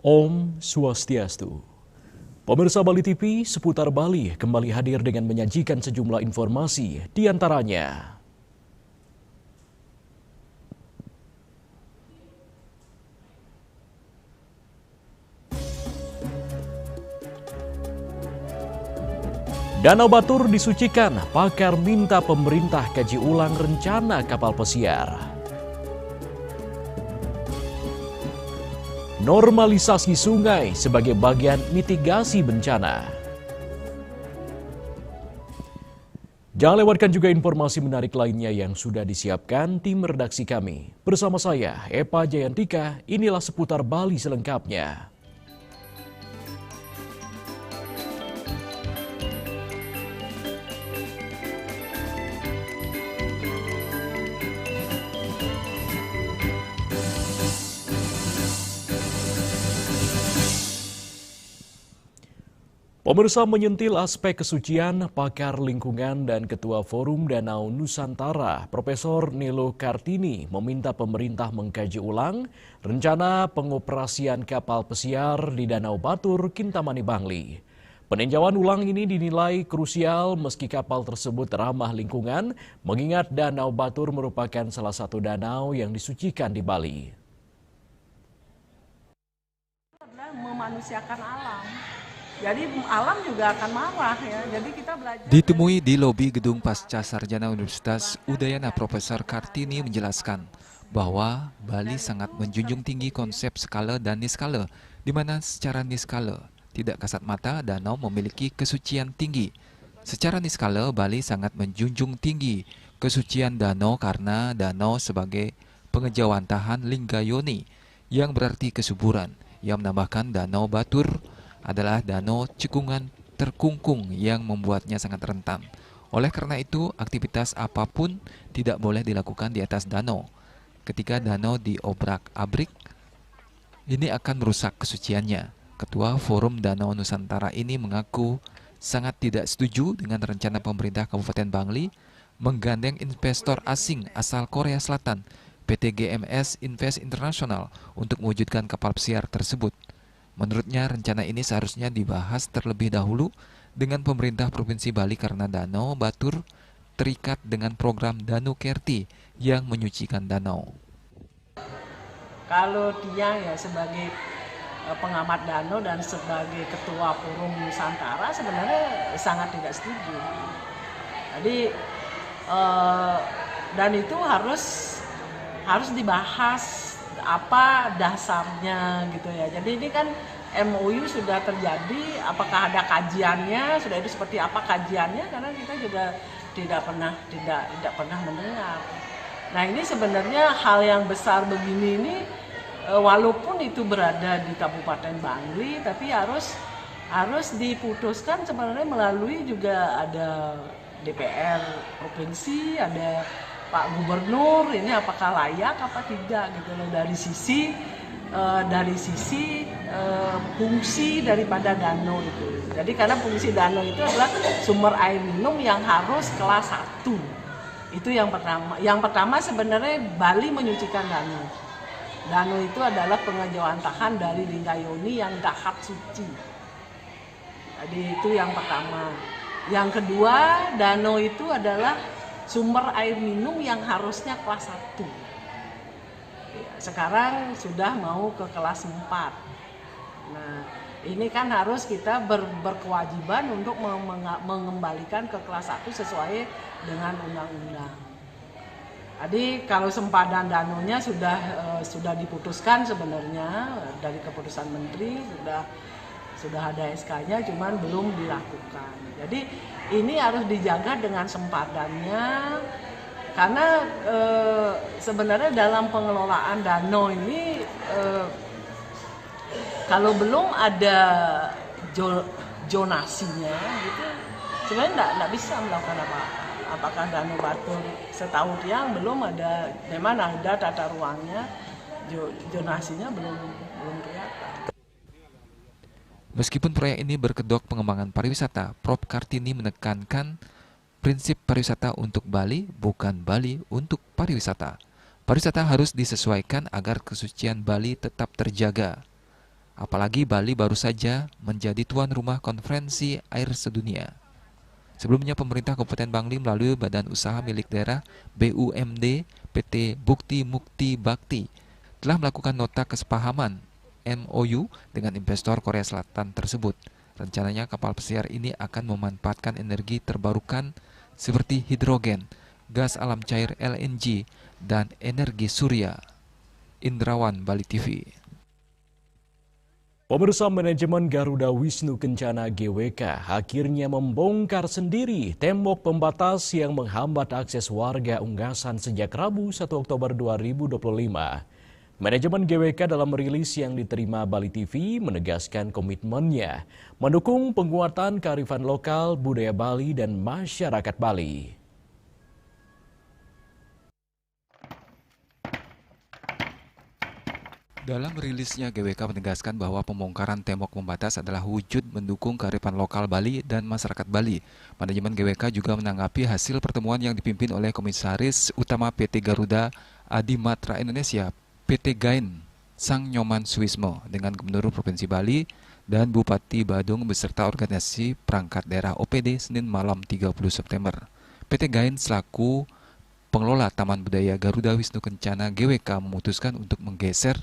Om Swastiastu. Pemirsa Bali TV seputar Bali kembali hadir dengan menyajikan sejumlah informasi, di antaranya Danau Batur disucikan, pakar minta pemerintah kaji ulang rencana kapal pesiar. Normalisasi sungai sebagai bagian mitigasi bencana. Jangan lewatkan juga informasi menarik lainnya yang sudah disiapkan tim redaksi kami. Bersama saya, Epa Jayantika, inilah seputar Bali selengkapnya. Pemirsa, menyentil aspek kesucian, pakar lingkungan dan Ketua Forum Danau Nusantara, Profesor Nilo Kartini, meminta pemerintah mengkaji ulang rencana pengoperasian kapal pesiar di Danau Batur, Kintamani, Bangli. Peninjauan ulang ini dinilai krusial meski kapal tersebut ramah lingkungan, mengingat Danau Batur merupakan salah satu danau yang disucikan di Bali. Memanusiakan alam. Jadi alam juga akan marah ya. Jadi kita belajar. Ditemui di lobi gedung Pasca Sarjana Universitas Udayana, Profesor Kartini menjelaskan bahwa Bali sangat menjunjung tinggi konsep skala dan niskala, di mana secara niskala tidak kasat mata danau memiliki kesucian tinggi. Secara niskala Bali sangat menjunjung tinggi kesucian danau karena danau sebagai pengejawantahan Linggayoni yang berarti kesuburan, yang menambahkan Danau Batur adalah danau cekungan terkungkung yang membuatnya sangat rentan. Oleh karena itu, aktivitas apapun tidak boleh dilakukan di atas danau. Ketika danau diobrak-abrik, ini akan merusak kesuciannya. Ketua Forum Danau Nusantara ini mengaku sangat tidak setuju dengan rencana pemerintah Kabupaten Bangli menggandeng investor asing asal Korea Selatan, PT GMS Invest International, untuk mewujudkan kapal pesiar tersebut. Menurutnya, rencana ini seharusnya dibahas terlebih dahulu dengan pemerintah Provinsi Bali karena Danau Batur terikat dengan program Danu Kerti yang menyucikan danau. Kalau dia ya sebagai pengamat danau dan sebagai Ketua Forum Nusantara sebenarnya sangat tidak setuju. Jadi dan itu harus dibahas apa dasarnya gitu ya. Jadi ini kan MOU sudah terjadi, apakah ada kajiannya, sudah itu seperti apa kajiannya, karena kita juga tidak pernah mendengar. Nah, ini sebenarnya hal yang besar begini ini walaupun itu berada di Kabupaten Bangli, tapi harus diputuskan sebenarnya melalui juga ada DPR provinsi, ada Pak Gubernur, ini apakah layak apa tidak gitu loh, dari sisi fungsi daripada danau itu. Jadi karena fungsi danau itu adalah sumber air minum yang harus kelas 1. Itu yang pertama. Yang pertama sebenarnya Bali menyucikan danau. Danau itu adalah pengejawantahan dari Linggayoni yang dahat suci. Jadi itu yang pertama. Yang kedua, danau itu adalah sumber air minum yang harusnya kelas 1. Sekarang sudah mau ke kelas 4. Nah, ini kan harus kita berkewajiban untuk mengembalikan ke kelas 1 sesuai dengan undang-undang. Jadi kalau sempadan danaunya sudah diputuskan sebenarnya dari keputusan menteri, sudah ada SK-nya, cuman belum dilakukan. Jadi ini harus dijaga dengan sempadannya, karena sebenarnya dalam pengelolaan danau ini kalau belum ada zonasinya gitu, sebenarnya nggak bisa melakukan apa-apa. Apakah Danau Batur, setahu dia belum ada, memang ada tata ruangnya, zonasinya belum kelihatan. Meskipun proyek ini berkedok pengembangan pariwisata, Prof. Kartini menekankan prinsip pariwisata untuk Bali, bukan Bali untuk pariwisata. Pariwisata harus disesuaikan agar kesucian Bali tetap terjaga. Apalagi Bali baru saja menjadi tuan rumah konferensi air sedunia. Sebelumnya pemerintah Kabupaten Bangli melalui Badan Usaha Milik Daerah BUMD PT Bukti Mukti Bakti telah melakukan nota kesepahaman MOU dengan investor Korea Selatan tersebut. Rencananya kapal pesiar ini akan memanfaatkan energi terbarukan seperti hidrogen, gas alam cair LNG, dan energi surya. Indrawan, Bali TV. Pemirsa, manajemen Garuda Wisnu Kencana GWK akhirnya membongkar sendiri tembok pembatas yang menghambat akses warga Unggasan sejak Rabu 1 Oktober 2025. Manajemen GWK dalam rilis yang diterima Bali TV menegaskan komitmennya mendukung penguatan kearifan lokal, budaya Bali, dan masyarakat Bali. Dalam rilisnya, GWK menegaskan bahwa pembongkaran tembok pembatas adalah wujud mendukung kearifan lokal Bali dan masyarakat Bali. Manajemen GWK juga menanggapi hasil pertemuan yang dipimpin oleh Komisaris Utama PT Garuda Adimatra Indonesia, PT Gain Sang Nyoman Suismo, dengan Gubernur Provinsi Bali dan Bupati Badung beserta organisasi perangkat daerah OPD Senin malam 30 September. PT Gain selaku pengelola Taman Budaya Garuda Wisnu Kencana GWK memutuskan untuk menggeser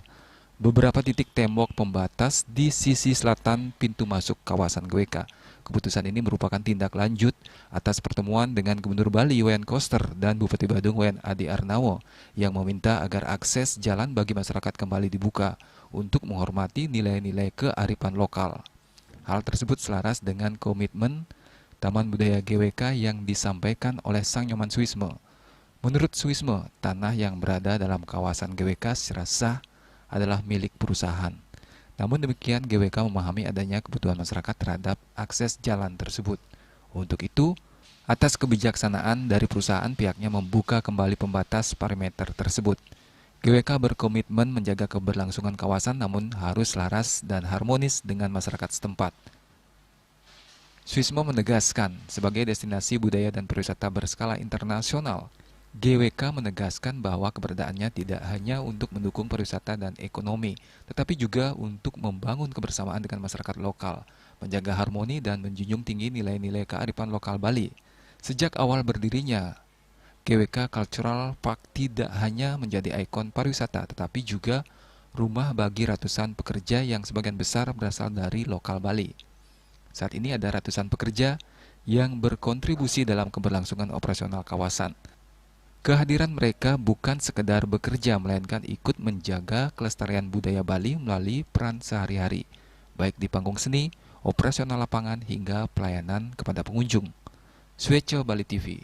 beberapa titik tembok pembatas di sisi selatan pintu masuk kawasan GWK. Keputusan ini merupakan tindak lanjut atas pertemuan dengan Gubernur Bali Wayan Koster dan Bupati Badung Wayan Adi Arnawo yang meminta agar akses jalan bagi masyarakat kembali dibuka untuk menghormati nilai-nilai kearifan lokal. Hal tersebut selaras dengan komitmen Taman Budaya GWK yang disampaikan oleh Sang Nyoman Suismo. Menurut Suismo, tanah yang berada dalam kawasan GWK secara sah adalah milik perusahaan. Namun demikian, GWK memahami adanya kebutuhan masyarakat terhadap akses jalan tersebut. Untuk itu, atas kebijaksanaan dari perusahaan, pihaknya membuka kembali pembatas perimeter tersebut. GWK berkomitmen menjaga keberlangsungan kawasan namun harus selaras dan harmonis dengan masyarakat setempat. Suismo menegaskan, sebagai destinasi budaya dan pariwisata berskala internasional, GWK menegaskan bahwa keberadaannya tidak hanya untuk mendukung pariwisata dan ekonomi, tetapi juga untuk membangun kebersamaan dengan masyarakat lokal, menjaga harmoni dan menjunjung tinggi nilai-nilai kearifan lokal Bali. Sejak awal berdirinya, GWK Cultural Park tidak hanya menjadi ikon pariwisata, tetapi juga rumah bagi ratusan pekerja yang sebagian besar berasal dari lokal Bali. Saat ini ada ratusan pekerja yang berkontribusi dalam keberlangsungan operasional kawasan. Kehadiran mereka bukan sekedar bekerja, melainkan ikut menjaga kelestarian budaya Bali melalui peran sehari-hari, baik di panggung seni, operasional lapangan, hingga pelayanan kepada pengunjung. Sueco, Bali TV.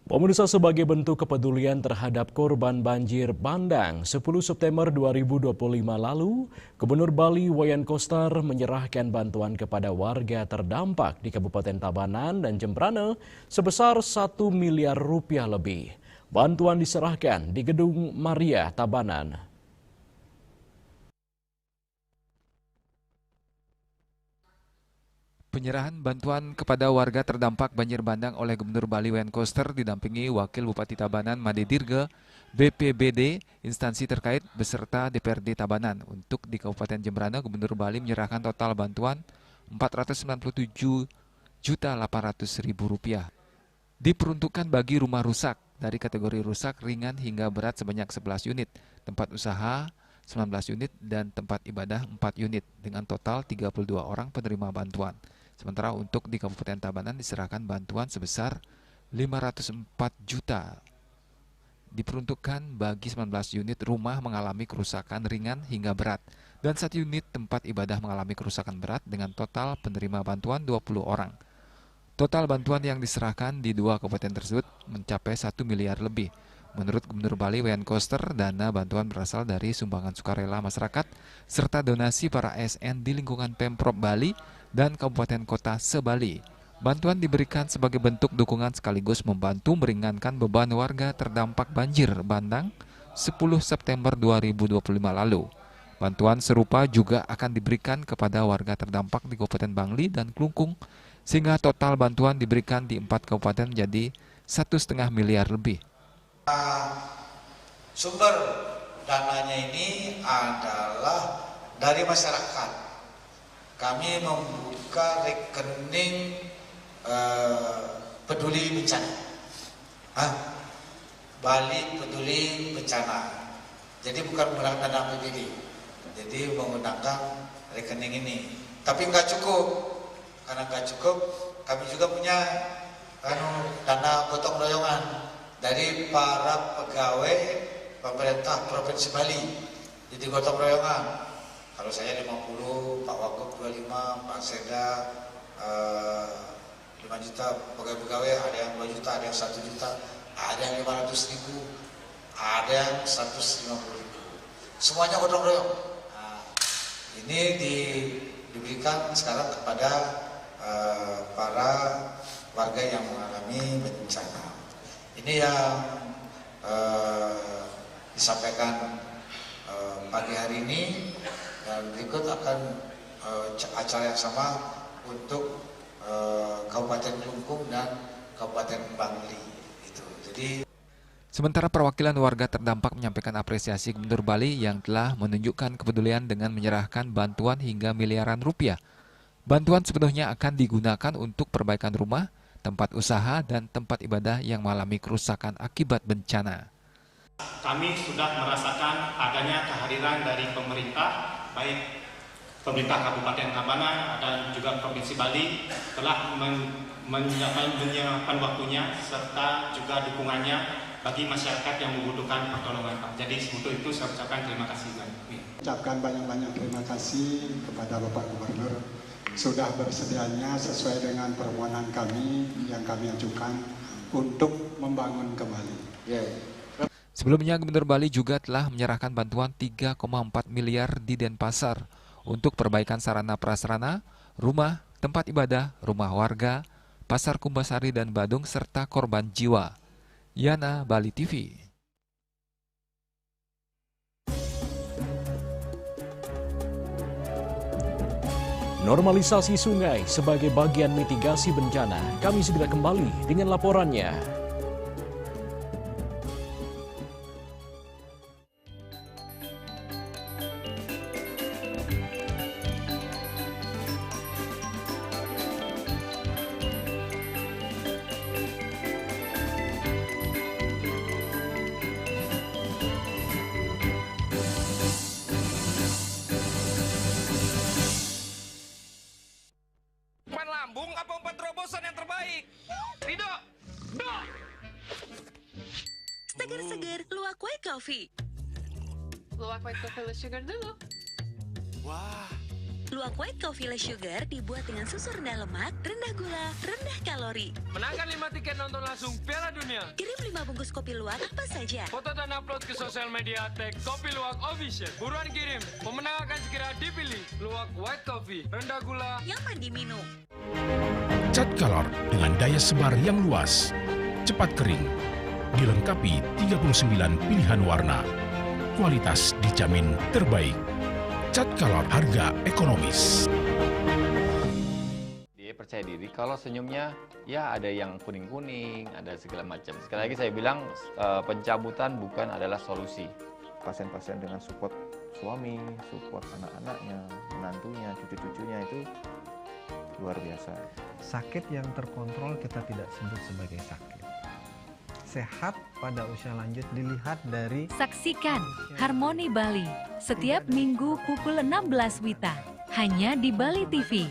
Pemirsa, sebagai bentuk kepedulian terhadap korban banjir bandang 10 September 2025 lalu, Gubernur Bali Wayan Koster menyerahkan bantuan kepada warga terdampak di Kabupaten Tabanan dan Jembrana sebesar 1 miliar rupiah lebih. Bantuan diserahkan di Gedung Maria Tabanan. Penyerahan bantuan kepada warga terdampak banjir bandang oleh Gubernur Bali Wayan Koster didampingi Wakil Bupati Tabanan Made Dirga, BPBD, instansi terkait beserta DPRD Tabanan. Untuk di Kabupaten Jembrana, Gubernur Bali menyerahkan total bantuan Rp497.800.000. Diperuntukkan bagi rumah rusak dari kategori rusak ringan hingga berat sebanyak 11 unit, tempat usaha 19 unit, dan tempat ibadah 4 unit dengan total 32 orang penerima bantuan. Sementara untuk di Kabupaten Tabanan diserahkan bantuan sebesar 504 juta. Diperuntukkan bagi 19 unit rumah mengalami kerusakan ringan hingga berat dan 1 unit tempat ibadah mengalami kerusakan berat dengan total penerima bantuan 20 orang. Total bantuan yang diserahkan di 2 kabupaten tersebut mencapai 1 miliar lebih. Menurut Gubernur Bali Wayan Koster, dana bantuan berasal dari sumbangan sukarela masyarakat serta donasi para ASN di lingkungan Pemprov Bali dan Kabupaten Kota se-Bali. Bantuan diberikan sebagai bentuk dukungan sekaligus membantu meringankan beban warga terdampak banjir bandang 10 September 2025 lalu. Bantuan serupa juga akan diberikan kepada warga terdampak di Kabupaten Bangli dan Klungkung, sehingga total bantuan diberikan di 4 kabupaten menjadi 1,5 miliar lebih. Sumber dananya ini adalah dari masyarakat. Kami membuka rekening peduli bencana. Bali peduli bencana. Jadi bukan menggunakan dana APBD. Jadi menggunakan rekening ini. Tapi nggak cukup. Karena nggak cukup, kami juga punya dana gotong royongan dari para pegawai pemerintah Provinsi Bali. Jadi gotong royongan. Kalau saya 50, Pak Wagub 25, Pak Seda 5 juta, pegawai-pegawai ada yang 2 juta, ada yang 1 juta, ada yang 500.000, ada yang 150.000. Semuanya gotong royong. Nah, ini diberikan sekarang kepada para warga yang mengalami bencana. Ini yang disampaikan pagi hari ini, dan berikut akan acara yang sama untuk Kabupaten Kelungkung dan Kabupaten Bangli. Jadi Sementara perwakilan warga terdampak menyampaikan apresiasi Gubernur Bali yang telah menunjukkan kepedulian dengan menyerahkan bantuan hingga miliaran rupiah. Bantuan sepenuhnya akan digunakan untuk perbaikan rumah, tempat usaha, dan tempat ibadah yang mengalami kerusakan akibat bencana. Kami sudah merasakan adanya kehadiran dari pemerintah, baik pemerintah Kabupaten Tabanan dan juga Provinsi Bali telah menyiapkan waktunya serta juga dukungannya bagi masyarakat yang membutuhkan pertolongan, Pak. Jadi untuk itu saya ucapkan terima kasih. Ucapkan banyak-banyak terima kasih kepada Bapak Gubernur sudah bersedianya sesuai dengan permohonan kami yang kami ajukan untuk membangun kembali. Sebelumnya Gubernur Bali juga telah menyerahkan bantuan 3,4 miliar di Denpasar untuk perbaikan sarana prasarana, rumah, tempat ibadah, rumah warga, pasar Kumbasari dan Badung serta korban jiwa. Yana, Bali TV. Normalisasi sungai sebagai bagian mitigasi bencana. Kami segera kembali dengan laporannya. Lambung apa 4 terobosan yang terbaik? Rido! Seger-seger, luwak white coffee. Luwak white coffee less sugar dulu. Wah. Luwak white coffee less sugar dibuat dengan susu rendah lemak, rendah gula, rendah kalori. Menangkan 5 tiket nonton langsung Piala Dunia. Kirim 5 bungkus kopi luwak apa saja. Foto dan upload ke sosial media tag Kopi Luwak Official. Buruan kirim. Pemenang akan segera dipilih. Luwak white coffee, rendah gula, nyaman diminum. Cat Color dengan daya sebar yang luas, cepat kering, dilengkapi 39 pilihan warna. Kualitas dijamin terbaik. Cat Color, harga ekonomis. Dia percaya diri kalau senyumnya ya ada yang kuning-kuning, ada segala macam. Sekali lagi saya bilang pencabutan bukan adalah solusi. Pasien-pasien dengan support suami, support anak-anaknya, menantunya, cucu-cucunya itu luar biasa. Sakit yang terkontrol kita tidak sebut sebagai sakit. Sehat pada usia lanjut dilihat dari... Saksikan Harmoni Bali setiap minggu pukul 16 WITA hanya di Bali TV.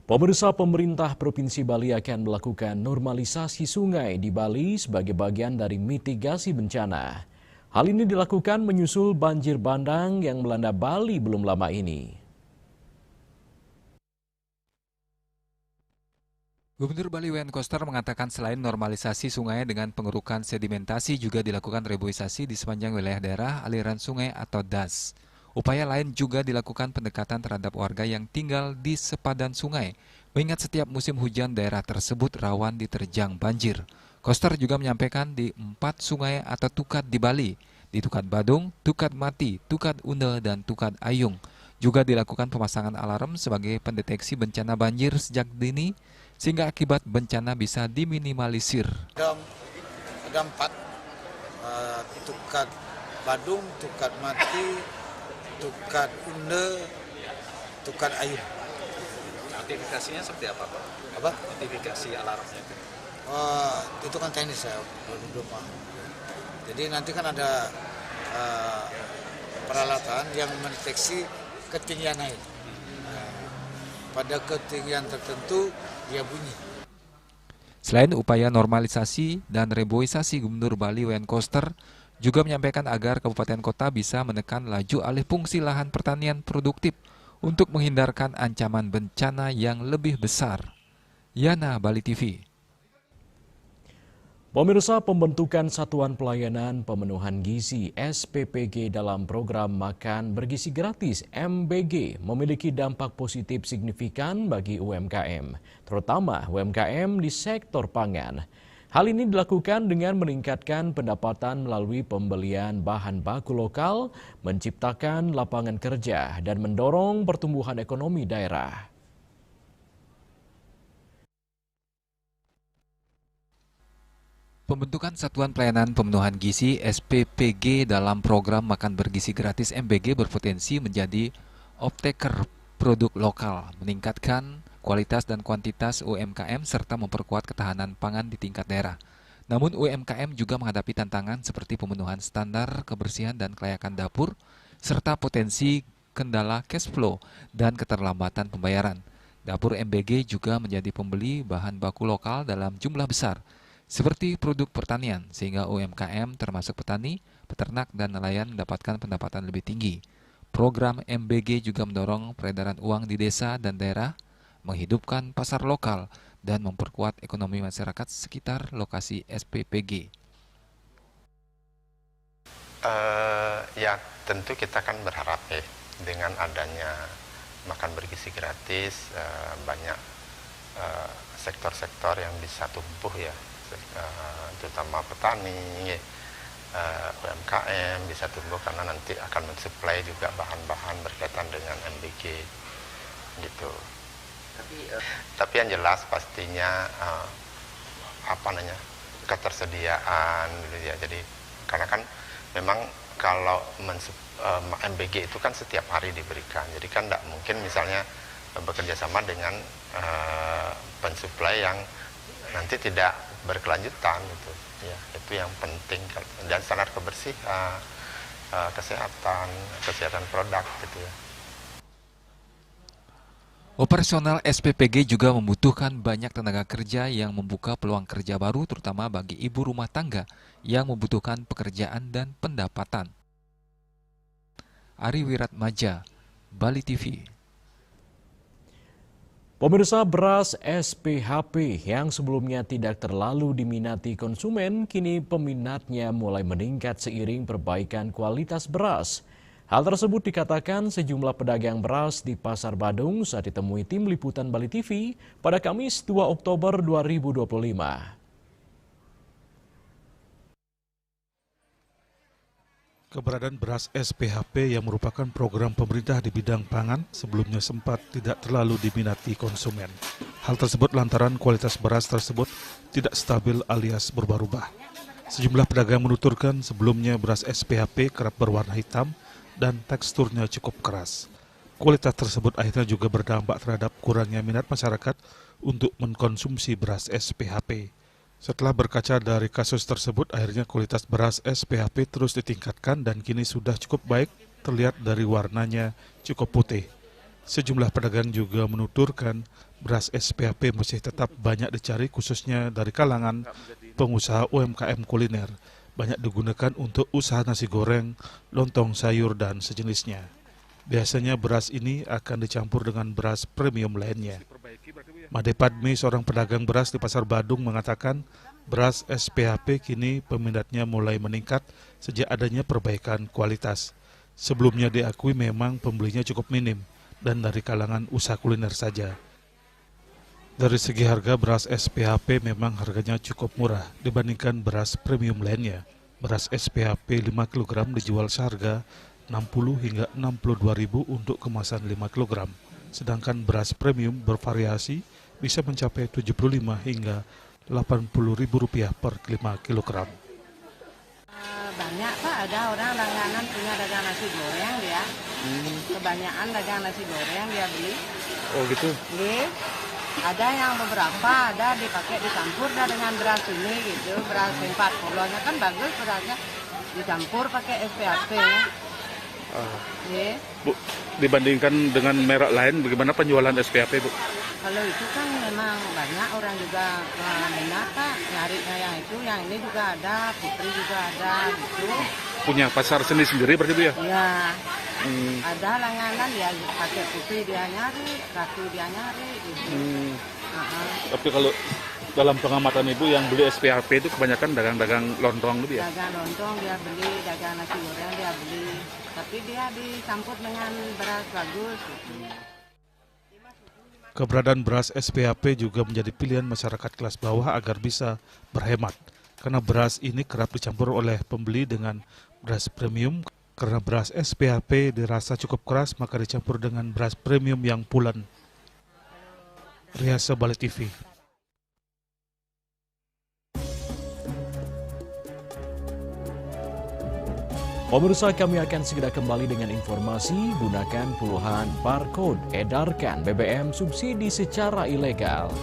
Pemirsa, pemerintah Provinsi Bali akan melakukan normalisasi sungai di Bali sebagai bagian dari mitigasi bencana. Hal ini dilakukan menyusul banjir bandang yang melanda Bali belum lama ini. Gubernur Bali Wayan Koster mengatakan selain normalisasi sungai dengan pengerukan sedimentasi juga dilakukan reboisasi di sepanjang wilayah daerah aliran sungai atau DAS Upaya lain juga dilakukan pendekatan terhadap warga yang tinggal di sepadan sungai, mengingat setiap musim hujan daerah tersebut rawan diterjang banjir. Koster juga menyampaikan di 4 sungai atau tukat di Bali, di Tukat Badung, Tukat Mati, Tukat Une, dan Tukat Ayung. Juga dilakukan pemasangan alarm sebagai pendeteksi bencana banjir sejak dini, sehingga akibat bencana bisa diminimalisir. Ada 4, Tukat Badung, Tukat Mati, Tukat Une, Tukat Ayung. Notifikasinya seperti apa, Pak? Apa? Notifikasi alarmnya itu? Itu kan teknis ya, belum paham. Jadi nanti kan ada peralatan yang mendeteksi ketinggian air. Pada ketinggian tertentu dia bunyi. Selain upaya normalisasi dan reboisasi Gubernur Bali Wayan Koster juga menyampaikan agar kabupaten kota bisa menekan laju alih fungsi lahan pertanian produktif untuk menghindarkan ancaman bencana yang lebih besar. Yana, Bali TV. Pemirsa, pembentukan Satuan Pelayanan Pemenuhan Gizi SPPG dalam program Makan Bergizi Gratis MBG memiliki dampak positif signifikan bagi UMKM, terutama UMKM di sektor pangan. Hal ini dilakukan dengan meningkatkan pendapatan melalui pembelian bahan baku lokal, menciptakan lapangan kerja, dan mendorong pertumbuhan ekonomi daerah. Pembentukan Satuan Pelayanan Pemenuhan Gizi SPPG dalam program Makan Bergizi Gratis MBG berpotensi menjadi off-taker produk lokal, meningkatkan kualitas dan kuantitas UMKM serta memperkuat ketahanan pangan di tingkat daerah. Namun UMKM juga menghadapi tantangan seperti pemenuhan standar kebersihan dan kelayakan dapur, serta potensi kendala cash flow dan keterlambatan pembayaran. Dapur MBG juga menjadi pembeli bahan baku lokal dalam jumlah besar, seperti produk pertanian, sehingga UMKM termasuk petani, peternak, dan nelayan mendapatkan pendapatan lebih tinggi. Program MBG juga mendorong peredaran uang di desa dan daerah, menghidupkan pasar lokal, dan memperkuat ekonomi masyarakat sekitar lokasi SPPG. Ya tentu kita kan berharap ya, dengan adanya makan bergizi gratis, banyak sektor-sektor yang bisa tumbuh ya, terutama petani, UMKM bisa tumbuh karena nanti akan mensuplai juga bahan-bahan berkaitan dengan MBG gitu. Tapi yang jelas pastinya ketersediaan gitu ya. Jadi karena kan memang kalau MBG itu kan setiap hari diberikan. Jadi kan tidak mungkin misalnya bekerja sama dengan pensuplai yang nanti tidak berkelanjutan gitu. Ya, itu yang penting dan standar kebersihan, kesehatan produk gitu ya. Operasional SPPG juga membutuhkan banyak tenaga kerja yang membuka peluang kerja baru terutama bagi ibu rumah tangga yang membutuhkan pekerjaan dan pendapatan. Ari Wiratmaja, Bali TV. Pemirsa, beras SPHP yang sebelumnya tidak terlalu diminati konsumen, kini peminatnya mulai meningkat seiring perbaikan kualitas beras. Hal tersebut dikatakan sejumlah pedagang beras di Pasar Badung saat ditemui tim liputan Bali TV pada Kamis 2 Oktober 2025. Keberadaan beras SPHP yang merupakan program pemerintah di bidang pangan sebelumnya sempat tidak terlalu diminati konsumen. Hal tersebut lantaran kualitas beras tersebut tidak stabil alias berubah-ubah. Sejumlah pedagang menuturkan sebelumnya beras SPHP kerap berwarna hitam dan teksturnya cukup keras. Kualitas tersebut akhirnya juga berdampak terhadap kurangnya minat masyarakat untuk mengkonsumsi beras SPHP. Setelah berkaca dari kasus tersebut, akhirnya kualitas beras SPHP terus ditingkatkan dan kini sudah cukup baik, terlihat dari warnanya cukup putih. Sejumlah pedagang juga menuturkan beras SPHP masih tetap banyak dicari khususnya dari kalangan pengusaha UMKM kuliner. Banyak digunakan untuk usaha nasi goreng, lontong sayur, dan sejenisnya. Biasanya beras ini akan dicampur dengan beras premium lainnya. Made Padmi, seorang pedagang beras di Pasar Badung, mengatakan beras SPHP kini peminatnya mulai meningkat sejak adanya perbaikan kualitas. Sebelumnya diakui memang pembelinya cukup minim dan dari kalangan usaha kuliner saja. Dari segi harga, beras SPHP memang harganya cukup murah dibandingkan beras premium lainnya. Beras SPHP 5 kg dijual seharga 60 hingga 62.000 untuk kemasan 5 kg. Sedangkan beras premium bervariasi bisa mencapai 75 hingga 80.000 rupiah per 5 kg. Banyak Pak, ada orang langganan punya dagang nasi goreng dia. Kebanyakan dagang nasi goreng dia beli. Oh gitu? Iya. Ada yang beberapa, ada dipakai dicampur dah dengan beras ini gitu. Beras 40-nya kan bagus berasnya. Dicampur pakai SPHP. Iya. Bu, dibandingkan dengan merek lain, bagaimana penjualan SPHP, Bu? Kalau itu kan memang banyak orang juga minat Pak, nyarinya yang itu, yang ini juga ada, Putri juga ada gitu. Punya pasar sendiri berarti, Bu ya? Iya. Ada langganan ya pakai Putri dia nyari, Ratu dia nyari gitu. Tapi kalau dalam pengamatan Ibu yang beli SPHP itu kebanyakan dagang-dagang lontong gitu ya? Dagang lontong dia beli, dagang nasi goreng dia beli. Tapi dia dicampur dengan beras bagus gitu. Keberadaan beras SPHP juga menjadi pilihan masyarakat kelas bawah agar bisa berhemat. Karena beras ini kerap dicampur oleh pembeli dengan beras premium. Karena beras SPHP dirasa cukup keras, maka dicampur dengan beras premium yang pulen. Riasa Bali TV. Pemirsa, kami akan segera kembali dengan informasi. Gunakan puluhan barcode, edarkan BBM subsidi secara ilegal.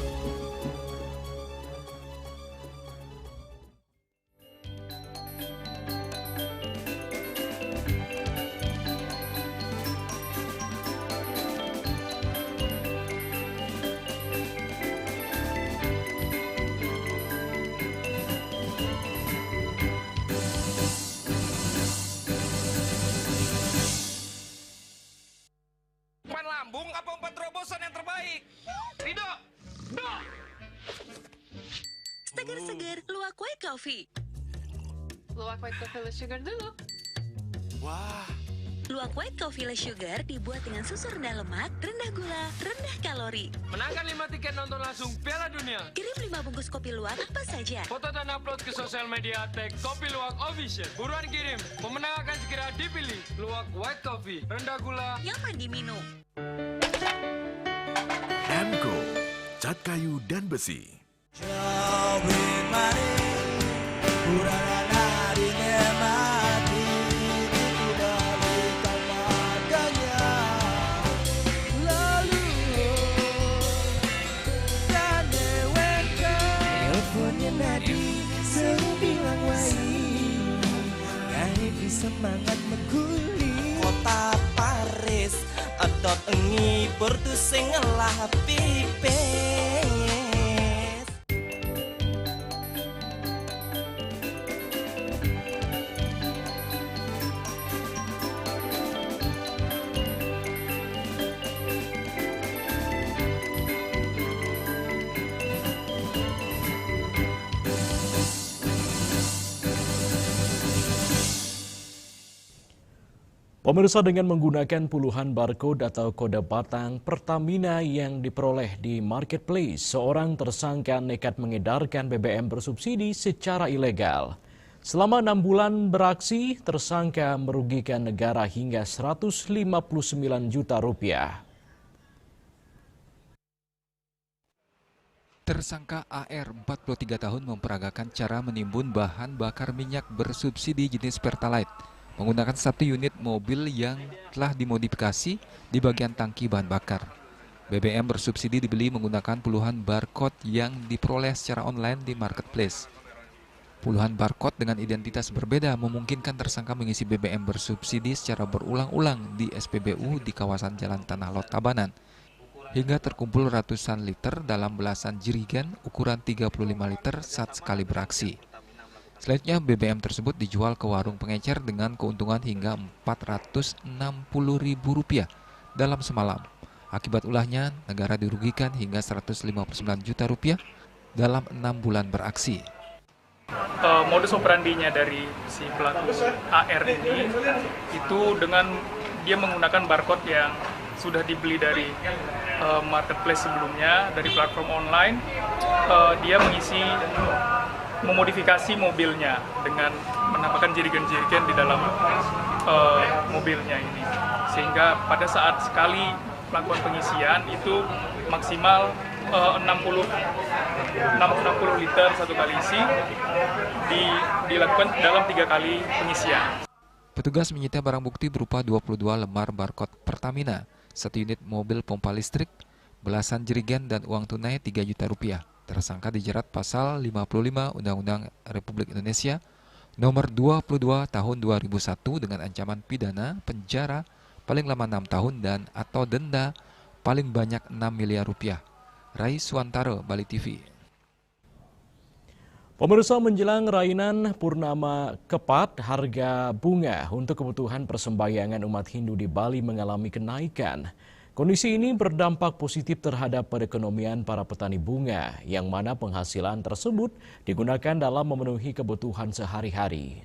Lambung apa umpan terobosan yang terbaik? Rido! Seger-seger, luwak white coffee. Luwak white coffee less sugar dulu. Wah. Luwak white coffee less sugar dibuat dengan susu rendah lemak, rendah gula, rendah kalori. Menangkan 5 tiket nonton langsung Piala Dunia. Kirim 5 bungkus kopi luwak apa saja. Foto dan upload ke sosial media tag Kopi Luwak Official. Buruan kirim, pemenang akan segera dipilih. Luwak white coffee, rendah gula, nyaman diminum. Emco, cat kayu dan besi. Semangat mengguli kota Paris atau engi portu sing lah pipes. Pemirsa, dengan menggunakan puluhan barcode atau kode batang Pertamina yang diperoleh di marketplace, seorang tersangka nekat mengedarkan BBM bersubsidi secara ilegal. Selama 6 bulan beraksi, tersangka merugikan negara hingga 159 juta rupiah. Tersangka AR 43 tahun memperagakan cara menimbun bahan bakar minyak bersubsidi jenis Pertalite menggunakan 1 unit mobil yang telah dimodifikasi di bagian tangki bahan bakar. BBM bersubsidi dibeli menggunakan puluhan barcode yang diperoleh secara online di marketplace. Puluhan barcode dengan identitas berbeda memungkinkan tersangka mengisi BBM bersubsidi secara berulang-ulang di SPBU di kawasan Jalan Tanah Lot Tabanan, hingga terkumpul ratusan liter dalam belasan jerigen ukuran 35 liter saat sekali beraksi. Selanjutnya, BBM tersebut dijual ke warung pengecer dengan keuntungan hingga Rp460.000 dalam semalam. Akibat ulahnya, negara dirugikan hingga Rp159 juta dalam 6 bulan beraksi. modus operandinya dari si pelaku AR ini itu dengan dia menggunakan barcode yang sudah dibeli dari marketplace sebelumnya, dari platform online. Dia memodifikasi mobilnya dengan menambahkan jirigen-jirigen di dalam mobilnya ini, sehingga pada saat sekali melakukan pengisian itu maksimal 60 liter satu kali isi dilakukan dalam 3 kali pengisian. Petugas menyita barang bukti berupa 22 lembar barcode Pertamina, 1 unit mobil pompa listrik, belasan jerigen dan uang tunai 3 juta rupiah. Tersangka dijerat pasal 55 Undang-Undang Republik Indonesia nomor 22 tahun 2001 dengan ancaman pidana penjara paling lama 6 tahun dan atau denda paling banyak 6 miliar rupiah. Rai Suwantaro, Bali TV. Pemirsa, menjelang rainan Purnama Kepat, harga bunga untuk kebutuhan persembahyangan umat Hindu di Bali mengalami kenaikan. Kondisi ini berdampak positif terhadap perekonomian para petani bunga, yang mana penghasilan tersebut digunakan dalam memenuhi kebutuhan sehari-hari.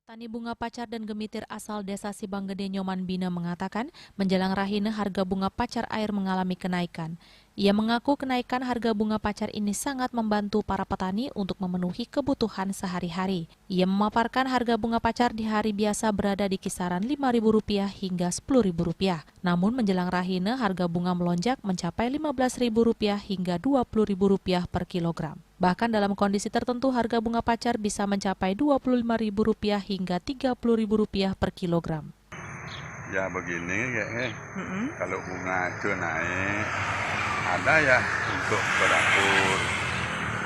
Petani bunga pacar dan gemitir asal desa Sibanggede Nyoman Bina mengatakan menjelang rahina harga bunga pacar air mengalami kenaikan. Ia mengaku kenaikan harga bunga pacar ini sangat membantu para petani untuk memenuhi kebutuhan sehari-hari. Ia memaparkan harga bunga pacar di hari biasa berada di kisaran Rp5.000 hingga Rp10.000. Namun menjelang rahina harga bunga melonjak mencapai Rp15.000 hingga Rp20.000 per kilogram. Bahkan dalam kondisi tertentu harga bunga pacar bisa mencapai Rp25.000 hingga Rp30.000 per kilogram. Ya begini ya, kalau bunga itu naik, ada ya untuk ke dapur,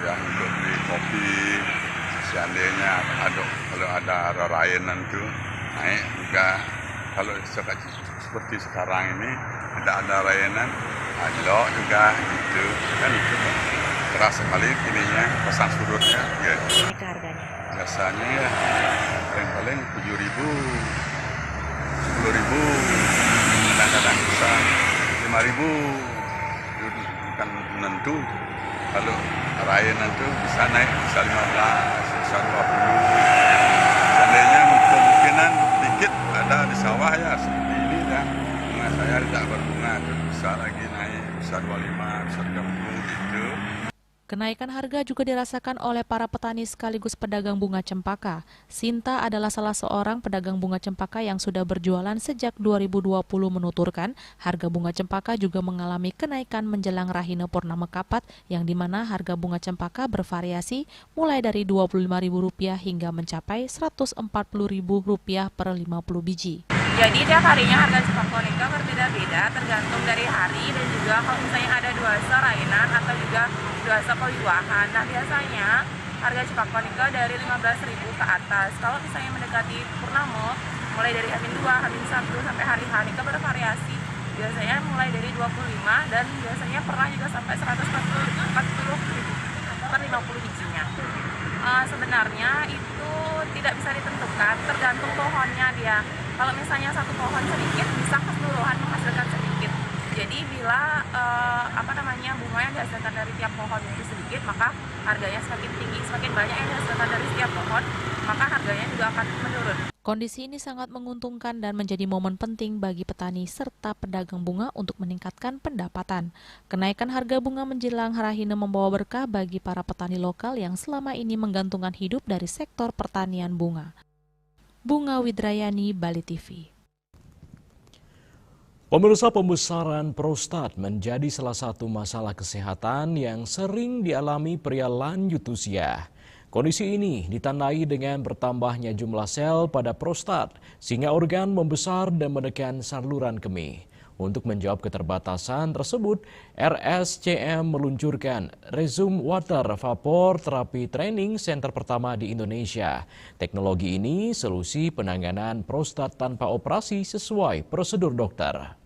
ya untuk beli kopi, seandainya kalau ada rarainan itu naik juga. Kalau seperti sekarang ini ada rainan, ada juga gitu kan, itu keras sekali ininya, pesan surutnya. Ya. Harganya? Biasanya ya paling 7.000, 10.000, kadang-kadang bisa 5.000. Bukan menentu, kalau rainan itu bisa naik, bisa 15, bisa 20. Seandainya kemungkinan dikit ada di sawah ya seperti ini ya, bunga saya tidak berbunga itu bisa lagi naik, bisa 25, bisa 30 gitu. Kenaikan harga juga dirasakan oleh para petani sekaligus pedagang bunga cempaka. Sinta adalah salah seorang pedagang bunga cempaka yang sudah berjualan sejak 2020 menuturkan harga bunga cempaka juga mengalami kenaikan menjelang rahina Purnama Kapat yang dimana harga bunga cempaka bervariasi mulai dari Rp25.000 hingga mencapai Rp140.000 per 50 biji. Jadi tiap harinya harga cempaka nikah berbeda-beda tergantung dari hari dan juga kalau misalnya ada duasa rainan atau juga duasa peliwahan. Nah biasanya harga cempaka nikah dari 15.000 ke atas. Kalau misalnya mendekati purnama, mulai dari H-2, H-1 sampai hari H nikah bervariasi. Biasanya mulai dari 25 dan biasanya pernah juga sampai 140 per 50 bijinya. Sebenarnya itu tidak bisa ditentukan, tergantung pohonnya dia. Kalau misalnya satu pohon sedikit, bisa keseluruhan menghasilkan sedikit. Jadi bila bunga yang dihasilkan dari tiap pohon itu sedikit, maka harganya semakin tinggi. Semakin banyak yang dihasilkan dari setiap pohon, maka harganya juga akan menurun. Kondisi ini sangat menguntungkan dan menjadi momen penting bagi petani serta pedagang bunga untuk meningkatkan pendapatan. Kenaikan harga bunga menjelang Harahina membawa berkah bagi para petani lokal yang selama ini menggantungkan hidup dari sektor pertanian bunga. Bunga Widrayani, Bali TV. Pemirsa, pembesaran prostat menjadi salah satu masalah kesehatan yang sering dialami pria lanjut usia. Kondisi ini ditandai dengan bertambahnya jumlah sel pada prostat, sehingga organ membesar dan menekan saluran kemih. Untuk menjawab keterbatasan tersebut, RSCM meluncurkan Resume Water Vapor Therapy Training Center pertama di Indonesia. Teknologi ini solusi penanganan prostat tanpa operasi sesuai prosedur dokter.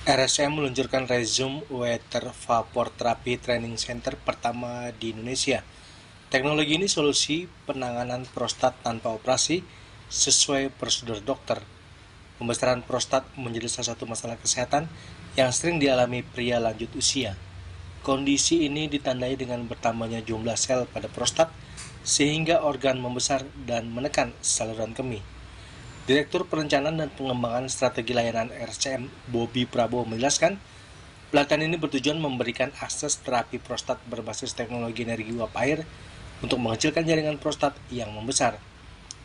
RSCM meluncurkan Resume Water Vapor Therapy Training Center pertama di Indonesia. Teknologi ini solusi penanganan prostat tanpa operasi sesuai prosedur dokter. pembesaran prostat menjadi salah satu masalah kesehatan yang sering dialami pria lanjut usia. Kondisi ini ditandai dengan bertambahnya jumlah sel pada prostat sehingga organ membesar dan menekan saluran kemih. Direktur Perencanaan dan Pengembangan Strategi Layanan RSCM Bobby Prabowo menjelaskan, pelatihan ini bertujuan memberikan akses terapi prostat berbasis teknologi energi uap air untuk mengecilkan jaringan prostat yang membesar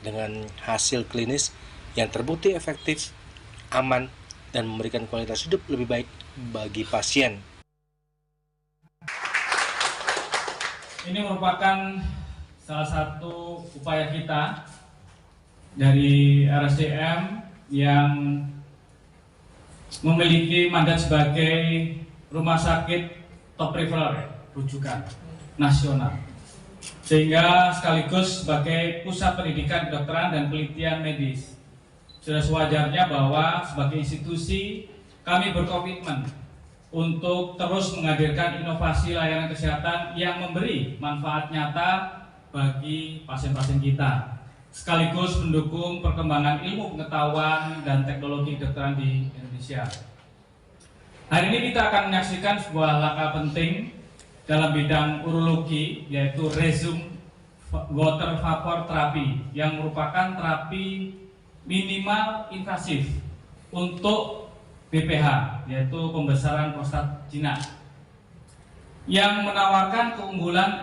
dengan hasil klinis yang terbukti efektif, aman, dan memberikan kualitas hidup lebih baik bagi pasien. Ini merupakan salah satu upaya kita dari RSCM yang memiliki mandat sebagai rumah sakit top referral rujukan nasional, sehingga sekaligus sebagai pusat pendidikan kedokteran dan penelitian medis. Sudah sewajarnya bahwa sebagai institusi kami berkomitmen untuk terus menghadirkan inovasi layanan kesehatan yang memberi manfaat nyata bagi pasien-pasien kita, sekaligus mendukung perkembangan ilmu pengetahuan dan teknologi kedokteran di Indonesia. Hari ini kita akan menyaksikan sebuah langkah penting dalam bidang urologi, yaitu Rezum Water Vapor Therapy, yang merupakan terapi minimal invasif untuk BPH, yaitu pembesaran prostat jinak, yang menawarkan keunggulan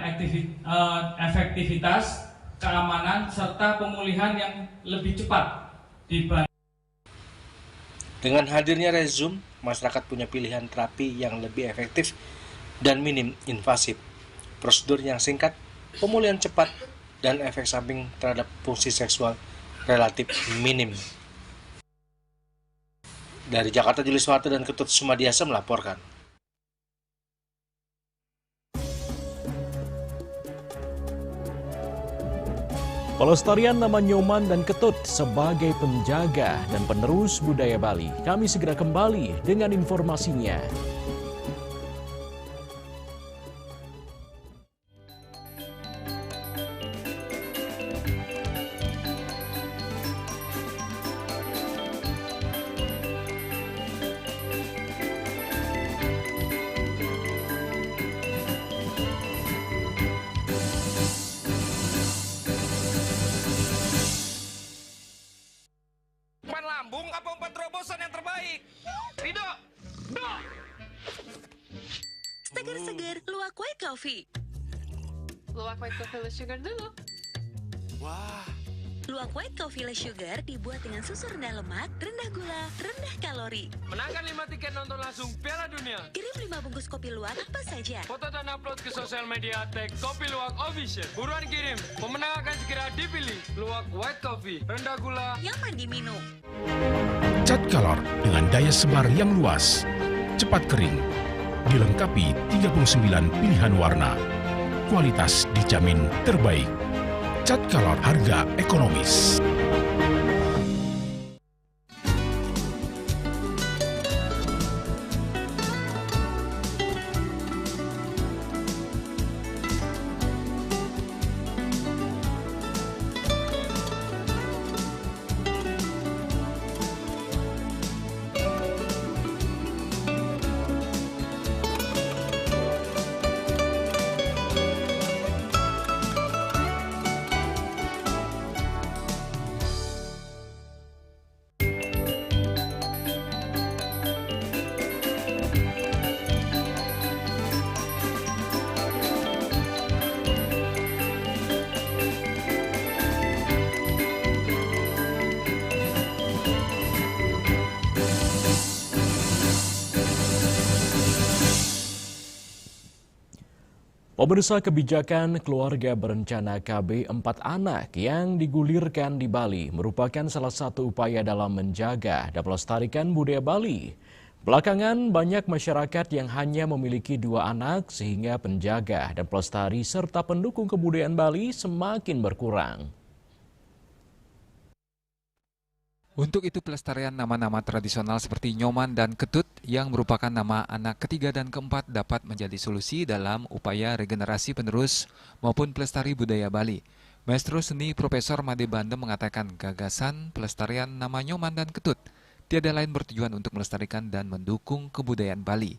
efektivitas, keamanan, serta pemulihan yang lebih cepat dibanding. Dengan hadirnya Rezum, masyarakat punya pilihan terapi yang lebih efektif dan minim invasif, prosedur yang singkat, pemulihan cepat, dan efek samping terhadap fungsi seksual relatif minim. Dari Jakarta, Julius Soeharto dan Ketut Sumadiasa melaporkan. Pelestarian nama Nyoman dan Ketut sebagai penjaga dan penerus budaya Bali. Kami segera kembali dengan informasinya. Lambung apa umpan terobosan yang terbaik? Rido! Seger-seger, luwak white coffee. Luwak white coffee less sugar dulu. Wah. Luwak white coffee less sugar dibuat dengan susu rendah lemak, rendah gula, rendah kalori. Menangkan 5 tiket nonton langsung Piala Dunia. Kirim 5 bungkus kopi luwak apa saja. Foto dan upload ke sosial media tag Kopi Luwak Official. Buruan kirim, pemenang akan segera dipilih. Luwak white coffee, rendah gula, nyaman diminum. Cat Color dengan daya sebar yang luas, cepat kering, dilengkapi 39 pilihan warna. Kualitas dijamin terbaik. Cat Color, harga ekonomis. Pemirsa, kebijakan keluarga berencana KB 4 anak yang digulirkan di Bali merupakan salah satu upaya dalam menjaga dan melestarikan budaya Bali. Belakangan banyak masyarakat yang hanya memiliki 2 anak sehingga penjaga dan pelestari serta pendukung kebudayaan Bali semakin berkurang. Untuk itu pelestarian nama-nama tradisional seperti Nyoman dan Ketut yang merupakan nama anak ketiga dan keempat dapat menjadi solusi dalam upaya regenerasi penerus maupun pelestari budaya Bali. Maestro seni Profesor Made Bandem mengatakan gagasan pelestarian nama Nyoman dan Ketut tiada lain bertujuan untuk melestarikan dan mendukung kebudayaan Bali.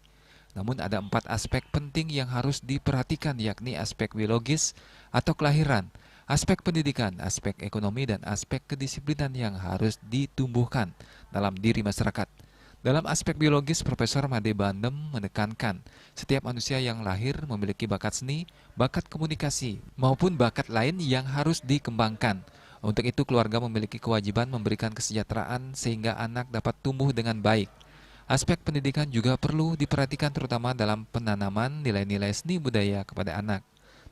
Namun ada 4 aspek penting yang harus diperhatikan, yakni aspek biologis atau kelahiran, aspek pendidikan, aspek ekonomi, dan aspek kedisiplinan yang harus ditumbuhkan dalam diri masyarakat. Dalam aspek biologis, Profesor Made Bandem menekankan setiap manusia yang lahir memiliki bakat seni, bakat komunikasi, maupun bakat lain yang harus dikembangkan. Untuk itu, keluarga memiliki kewajiban memberikan kesejahteraan sehingga anak dapat tumbuh dengan baik. Aspek pendidikan juga perlu diperhatikan terutama dalam penanaman nilai-nilai seni budaya kepada anak.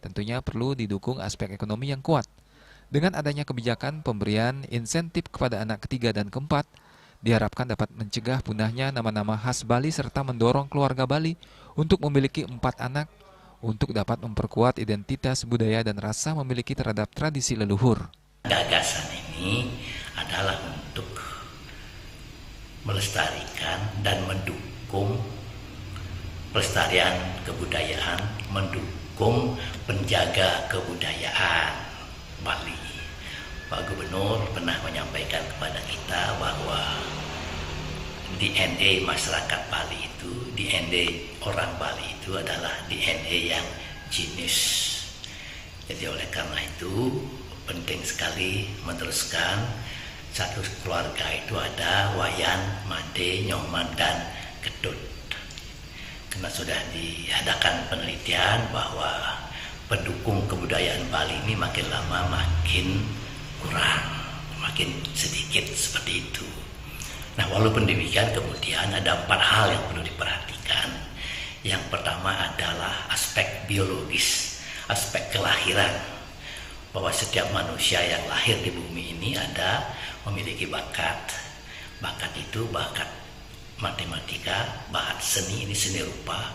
Tentunya perlu didukung aspek ekonomi yang kuat. Dengan adanya kebijakan pemberian insentif kepada anak ketiga dan keempat, diharapkan dapat mencegah punahnya nama-nama khas Bali serta mendorong keluarga Bali untuk memiliki 4 anak untuk dapat memperkuat identitas budaya dan rasa memiliki terhadap tradisi leluhur. Gagasan ini adalah untuk melestarikan dan mendukung pelestarian kebudayaan, mendukung penjaga kebudayaan Bali. Pak Gubernur pernah menyampaikan kepada kita bahwa DNA masyarakat Bali itu, DNA orang Bali itu adalah DNA yang jinis. Jadi oleh karena itu penting sekali meneruskan satu keluarga itu ada Wayan, Made, Nyoman, dan Ketut. Karena sudah diadakan penelitian bahwa pendukung kebudayaan Bali ini makin lama makin kurang, makin sedikit seperti itu. Nah, walaupun demikian kemudian ada 4 hal yang perlu diperhatikan. Yang pertama adalah aspek biologis, aspek kelahiran. Bahwa setiap manusia yang lahir di bumi ini memiliki bakat. Bakat itu bakat matematika, bakat seni, ini seni rupa,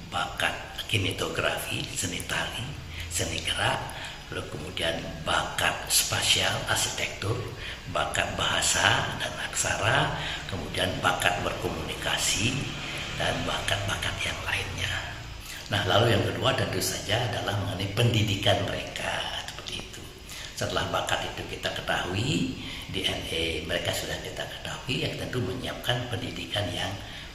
bakat kinetografi, seni tari, seni gerak, lalu kemudian bakat spasial, arsitektur, bakat bahasa dan aksara, kemudian bakat berkomunikasi, dan bakat-bakat yang lainnya. Nah, lalu yang kedua tentu saja adalah mengenai pendidikan mereka, seperti itu. Setelah bakat itu kita ketahui, DNA mereka sudah kita ketahui, yang tentu menyiapkan pendidikan yang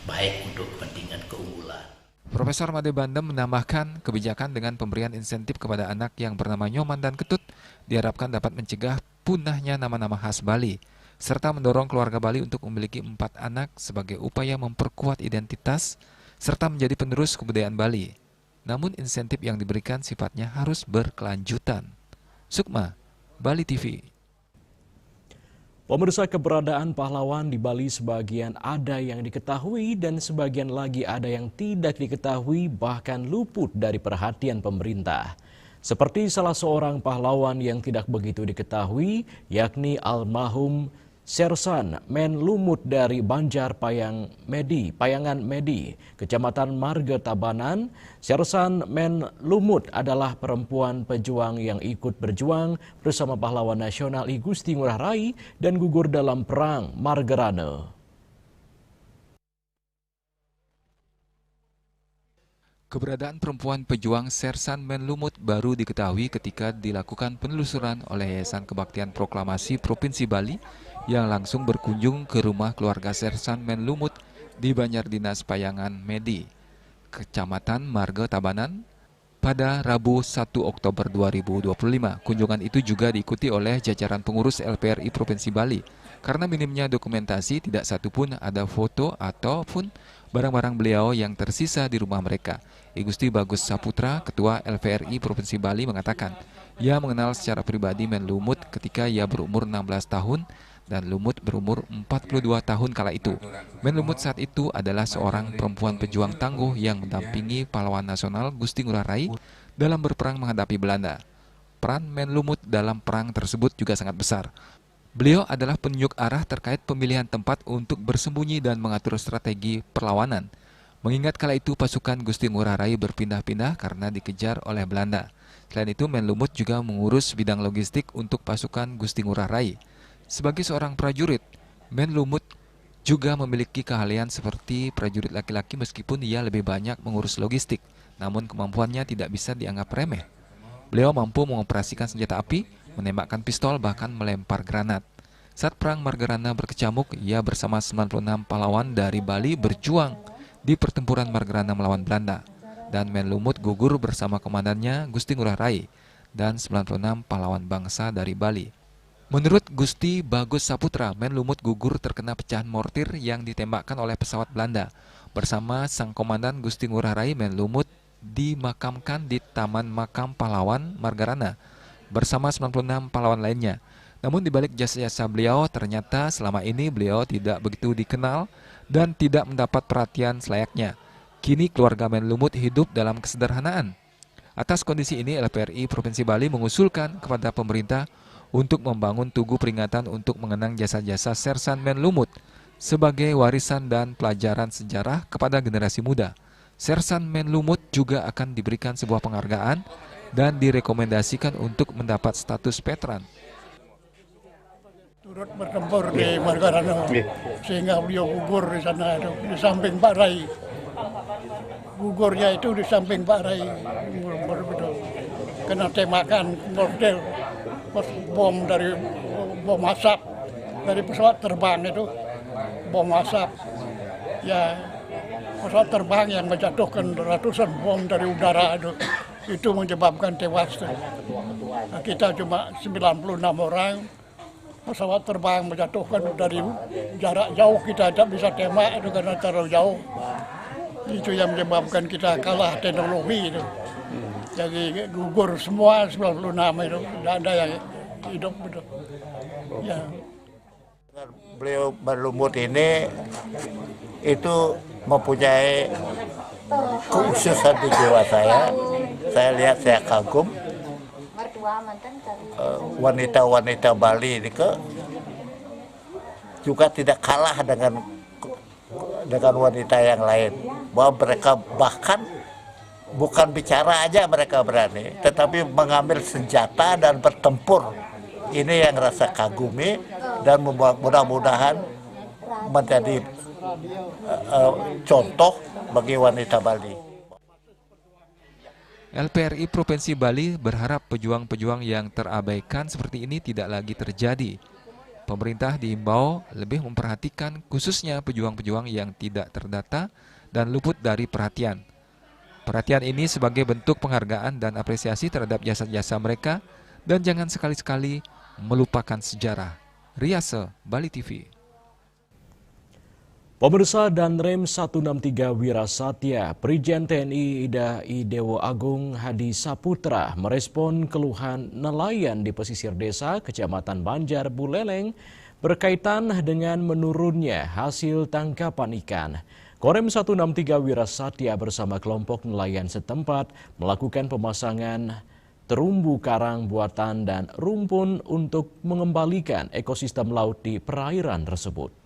baik untuk kepentingan keunggulan. Profesor Made Bandem menambahkan kebijakan dengan pemberian insentif kepada anak yang bernama Nyoman dan Ketut diharapkan dapat mencegah punahnya nama-nama khas Bali, serta mendorong keluarga Bali untuk memiliki 4 anak sebagai upaya memperkuat identitas serta menjadi penerus kebudayaan Bali. Namun insentif yang diberikan sifatnya harus berkelanjutan. Sukma, Bali TV. Pemirsa, keberadaan pahlawan di Bali sebagian ada yang diketahui dan sebagian lagi ada yang tidak diketahui bahkan luput dari perhatian pemerintah. Seperti salah seorang pahlawan yang tidak begitu diketahui, yakni almarhum Sersan Men Lumut dari Banjar Payangan Medi, Kecamatan Marga Tabanan. Sersan Men Lumut adalah perempuan pejuang yang ikut berjuang bersama pahlawan nasional I Gusti Ngurah Rai dan gugur dalam perang Margerane. Keberadaan perempuan pejuang Sersan Men Lumut baru diketahui ketika dilakukan penelusuran oleh Yayasan Kebaktian Proklamasi Provinsi Bali yang langsung berkunjung ke rumah keluarga Sersan Men Lumut di Banjar Dinas Payangan Medi, Kecamatan Marga Tabanan, pada Rabu 1 Oktober 2025. Kunjungan itu juga diikuti oleh jajaran pengurus LPRI Provinsi Bali. Karena minimnya dokumentasi, tidak satupun ada foto ataupun barang-barang beliau yang tersisa di rumah mereka. I Gusti Bagus Saputra, Ketua LPRI Provinsi Bali, mengatakan ia mengenal secara pribadi Men Lumut ketika ia berumur 16 tahun dan Lumut berumur 42 tahun kala itu. Men Lumut saat itu adalah seorang perempuan pejuang tangguh yang mendampingi pahlawan nasional Gusti Ngurah Rai dalam berperang menghadapi Belanda. Peran Men Lumut dalam perang tersebut juga sangat besar. Beliau adalah penunjuk arah terkait pemilihan tempat untuk bersembunyi dan mengatur strategi perlawanan. Mengingat kala itu pasukan Gusti Ngurah Rai berpindah-pindah karena dikejar oleh Belanda. Selain itu, Men Lumut juga mengurus bidang logistik untuk pasukan Gusti Ngurah Rai. Sebagai seorang prajurit, Men Lumut juga memiliki keahlian seperti prajurit laki-laki meskipun ia lebih banyak mengurus logistik. Namun kemampuannya tidak bisa dianggap remeh. Beliau mampu mengoperasikan senjata api, menembakkan pistol, bahkan melempar granat. Saat Perang Margarana berkecamuk, ia bersama 96 pahlawan dari Bali berjuang di pertempuran Margarana melawan Belanda. Dan Menlumut gugur bersama komandannya Gusti Ngurah Rai dan 96 pahlawan bangsa dari Bali. Menurut Gusti Bagus Saputra, Menlumut gugur terkena pecahan mortir yang ditembakkan oleh pesawat Belanda. Bersama sang komandan Gusti Ngurah Rai, Menlumut dimakamkan di Taman Makam Pahlawan Margarana bersama 96 pahlawan lainnya. Namun di balik jasa-jasa beliau, ternyata selama ini beliau tidak begitu dikenal dan tidak mendapat perhatian selayaknya. Kini keluarga Menlumut hidup dalam kesederhanaan. Atas kondisi ini, LPRI Provinsi Bali mengusulkan kepada pemerintah untuk membangun tugu peringatan untuk mengenang jasa-jasa Sersan Menlumut sebagai warisan dan pelajaran sejarah kepada generasi muda. Sersan Menlumut juga akan diberikan sebuah penghargaan dan direkomendasikan untuk mendapat status veteran. Turut bertempur di Margarana, sehingga beliau gugur di sana, di samping Pak Rai. Gugurnya itu di samping Pak Rai, kena tembakan mortir, bom dari bom asap dari pesawat terbang itu, bom asap. Ya, pesawat terbang yang menjatuhkan ratusan bom dari udara itu menyebabkan tewas. Nah, kita cuma 96 orang. Pesawat terbang menjatuhkan dari jarak jauh, kita tidak bisa tembak itu karena terlalu jauh. Itu yang menyebabkan kita kalah teknologi itu. Jadi gugur semua 96 itu, tidak ada yang hidup betul. Ya. Beliau Menlumut ini itu mempunyai kekhususan di jiwa saya. Saya lihat, saya kagum. Wanita-wanita Bali ini juga tidak kalah dengan wanita yang lain. Bahwa mereka bahkan bukan bicara aja mereka berani, tetapi mengambil senjata dan bertempur. Ini yang rasa kagumi dan mudah-mudahan menjadi contoh bagi wanita Bali. LPRI Provinsi Bali berharap pejuang-pejuang yang terabaikan seperti ini tidak lagi terjadi. Pemerintah diimbau lebih memperhatikan khususnya pejuang-pejuang yang tidak terdata dan luput dari perhatian. Perhatian ini sebagai bentuk penghargaan dan apresiasi terhadap jasa-jasa mereka dan jangan sekali-sekali melupakan sejarah. Riase, Bali TV. Pemirsa, Danrem 163 Wirasatya, Brigjen TNI Ida Idewo Agung Hadi Saputra merespon keluhan nelayan di pesisir desa Kecamatan Banjar Buleleng berkaitan dengan menurunnya hasil tangkapan ikan. Korem 163 Wirasatya bersama kelompok nelayan setempat melakukan pemasangan terumbu karang buatan dan rumpun untuk mengembalikan ekosistem laut di perairan tersebut.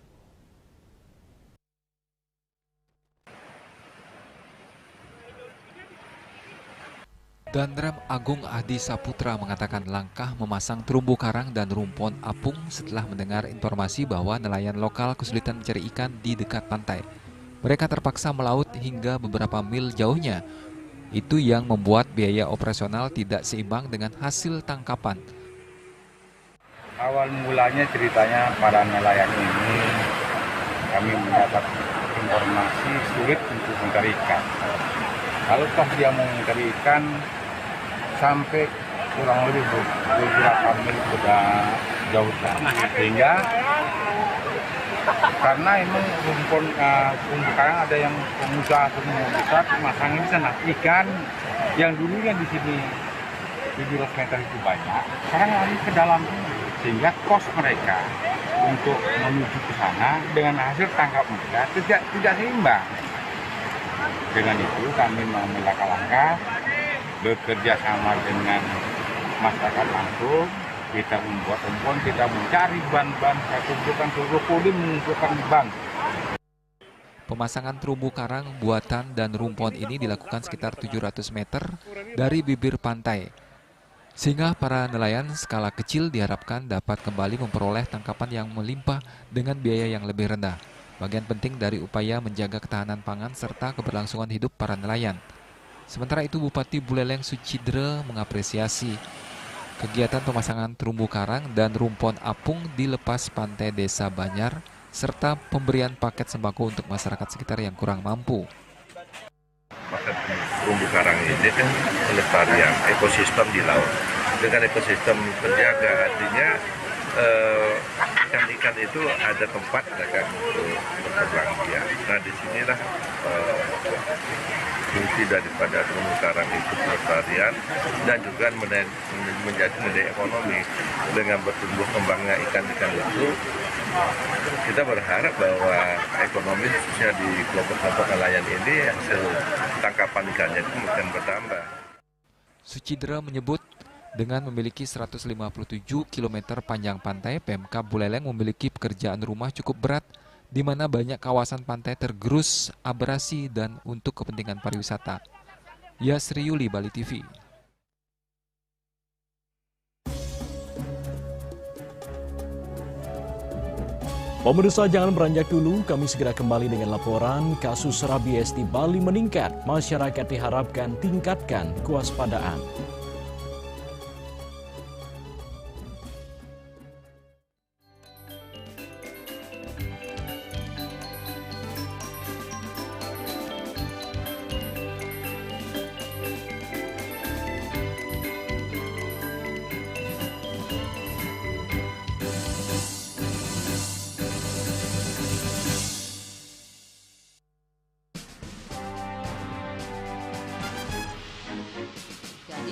Danrem Agung Hadi Saputra mengatakan langkah memasang terumbu karang dan rumpun apung setelah mendengar informasi bahwa nelayan lokal kesulitan mencari ikan di dekat pantai. Mereka terpaksa melaut hingga beberapa mil jauhnya. Itu yang membuat biaya operasional tidak seimbang dengan hasil tangkapan. Awal mulanya ceritanya para nelayan ini kami mendapat informasi sulit untuk mencari ikan. Kalau toh dia mau mencari ikan sampai kurang lebih beberapa mil sudah jauh, sehingga karena emang rumpun karang ada yang pengusaha besar masangin di sana ikan yang dulunya di sini 700 meter itu banyak, sekarang lari ke dalam sehingga kos mereka untuk menuju ke sana dengan hasil tangkap mereka tidak seimbang. Dengan itu kami mengambil langkah bekerja sama dengan masyarakat langsung, kita membuat rumpun, kita mencari ban-ban, kita kumpulkan seluruh kodim, mengumpulkan ban. Pemasangan terumbu karang buatan dan rumpun ini dilakukan sekitar 700 meter dari bibir pantai. Sehingga para nelayan skala kecil diharapkan dapat kembali memperoleh tangkapan yang melimpah dengan biaya yang lebih rendah. Bagian penting dari upaya menjaga ketahanan pangan serta keberlangsungan hidup para nelayan. Sementara itu Bupati Buleleng Sucidre mengapresiasi Kegiatan pemasangan terumbu karang dan rumpon apung di lepas pantai Desa Banyar, serta pemberian paket sembako untuk masyarakat sekitar yang kurang mampu. Makan terumbu karang ini kan pelestarian ekosistem di laut. Dengan ekosistem terjaga, artinya ikan-ikan itu ada tempat mereka untuk berkembang biak. Nah, disinilah fungsi daripada terumbu karang itu pelestarian dan juga menjadi nilai ekonomi. Dengan bertumbuh kembangnya ikan-ikan itu, kita berharap bahwa ekonomi khususnya di kelompok-kelompok nelayan ini hasil tangkapan ikannya itu akan bertambah. Sucidra menyebut dengan memiliki 157 km panjang pantai, Pemkab Buleleng memiliki pekerjaan rumah cukup berat, di mana banyak kawasan pantai tergerus abrasi dan untuk kepentingan pariwisata. Yasri Yuli, Bali TV. Pemirsa, jangan beranjak dulu, kami segera kembali dengan laporan kasus rabies di Bali meningkat. Masyarakat diharapkan tingkatkan kewaspadaan.